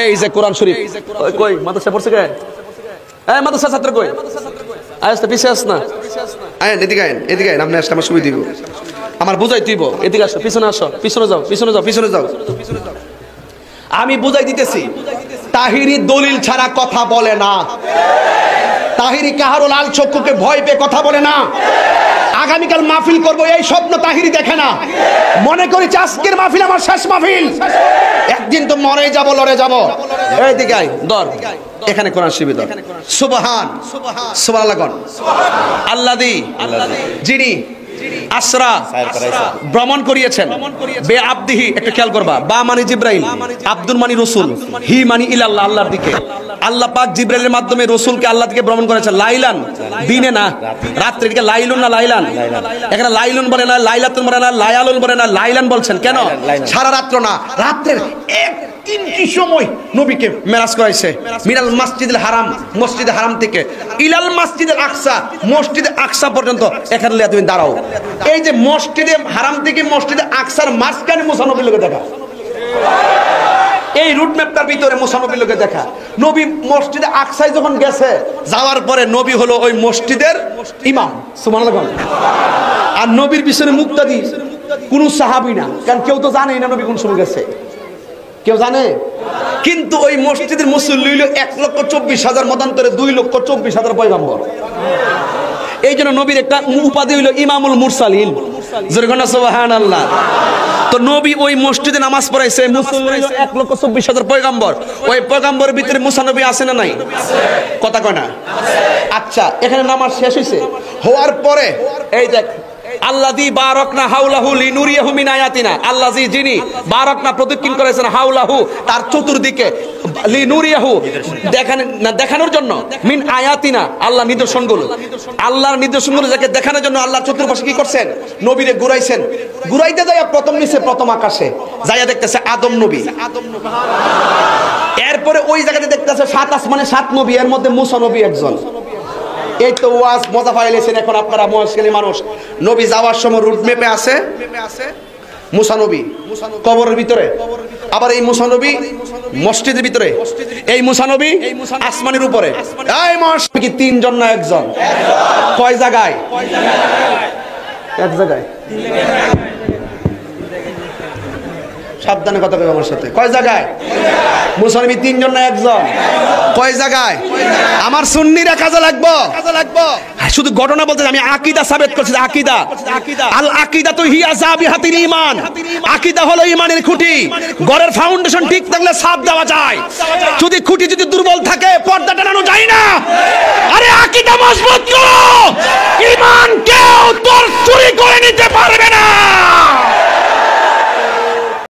এই যে কোরআন শরীফ কই মাদ্রাসা পড়ছে কে? এই মাদ্রাসা ছাত্র কই? আয় তো পিছে আস না, আয় এদিকে আয়, এদিকে আয়, আপনি আসলে আমার সুবিধা দিব, আমার বুঝাই দিব। এদিকে আসো, পিছনে আসো, পিছনে যাও, পিছনে যাও, পিছনে যাও। আমি বুঝাই দিতেছি, তাহিরি দলিল ছাড়া কথা বলে না। তাহিরি কাহারো লাল চক্ষুকে ভয় পেয়ে কথা বলে না। আগামীকাল মাহফিল করব এই স্বপ্ন তাহিরি দেখে না। মনে করি আজকের মাহফিল আমার শেষ মাহফিল, একদিন তো মরে যাব, লড়ে যাব। এইদিকে আয়, ধর এখানে কোরআন শিবির ধর। সুবহান সুবহানাল্লাহ, আল্লাযী যিনি আসরা ভ্রমণ করিয়েছেন বে আব্দিহি। একটু খেয়াল করবা, বা মানে জিব্রাইল, আব্দুল মানি রাসূল, হি মানি ইলাল্লাহ, আল্লাহর দিকে। আল্লাহ পাক জিব্রাইলের মাধ্যমে রাসূলকে আল্লাহ দিকে ভ্রমণ করেছেন। লাইলান দিনে না রাত্রে, দিকে লাইলুন না লাইলান? এখানে লাইলুন বলে না, লাইলাতুন বলে না, লায়ালুন বলে না, লাইলান বলছেন কেন? সারা রাত্র না, রাত্রের তিনটি সময় নবীকে মেরাজ করাইছে। মিনাল মসজিদুল হারাম, মসজিদে হারাম থেকে ইলাল মসজিদুল আকসা, মসজিদে আকসা পর্যন্ত। এখানে তুমি দাঁড়াও, এই যে মসজিদে হারাম থেকে মসজিদে আকসার মাঝখানে মুসা নবীর লোকে দেখা, এই রুট ম্যাপটার ভিতরে মুসা নবীর লোকে দেখা। নবী মসজিদে আকসায় যখন গেছে, যাওয়ার পরে নবী হলো ওই মসজিদের ইমাম। সুবহানাল্লাহ। আর নবীর পিছনে মুক্তাদি কোন সাহাবী না, কারণ কেউ তো জানেই না নবী কোন সময় গেছে, কেউ জানে? কিন্তু ওই মসজিদের মুসল্লি হইল 1,24,000, মতান্তরে 2,24,000 পয়গম্বর। এই জন্য নবীর একটা উপাধি হইল ইমামুল মুরসালিন। সুবহানাল্লাহ। তো নবী ওই মসজিদে নামাজ পড়াইছে, মুসল্লি হইল 1,24,000 পয়গম্বর। ওই পয়গম্বরের ভিতরে মুসা নবী আছে না নাই? কথা কয় না? আচ্ছা, এখানে নামাজ শেষ হইছে, হওয়ার পরে এই দেখ আল্লাযী বারাকনা হাওলাহু লিনুরিয়াহু মিন আয়াতিনা। আল্লাযী যিনি বারাকনা প্রদক্ষিণ করেছেন হাওলাহু তার চতুর্দিকে, লিনুরিয়াহু দেখানোর জন্য, মিন আয়াতিনা আল্লাহ নিদর্শনগুলো, আল্লাহর নিদর্শনগুলো যাকে দেখানোর জন্য আল্লাহ চতুর্পাশে কি করছেন? নবীরে ঘুরাইছেন। ঘুরাইতে যাইয়া প্রথম নিচে প্রথম আকাশে যাইয়া দেখতেছে আদম নবী। এরপরে ওই জায়গাতে দেখতেছে 7 আসমানে 7 নবী, এর মধ্যে মুসা নবী একজন। এই তো ওয়াজ মজা পাইলেছেন এখন আপনারা মুসলিম মানুষ। নবী যাওয়ার সময় রুট ম্যাপে আছে মুসা নবী কবরের ভিতরে, আবার এই মুসা নবী মসজিদের ভিতরে, এই মুসা নবী আসমানের উপরে। এই মসজিদ কি 3 জন না 1 জন? কয় জায়গায়? এক জায়গায়। সাবধানে কথা কই আমার সাথে। কয় জায়গায়? মুসা নবী 3 জন না 1 জন? কয় জায়গায়? আমার সুন্নিরা কাজে লাগবো। শুধু ঘটনা বলতে আমি আকীদা সাবেত করছি। আকীদা, আল আকীদা তো হিয়া জাবিহাতুল ঈমান। আকীদা হলো ঈমানের খুঁটি। ঘরের ফাউন্ডেশন ঠিক থাকলে ছাদ দেওয়া যায়, যদি খুঁটি যদি দুর্বল থাকে পর্দা টানানো যায় না। আরে আকীদা মজবুত করো।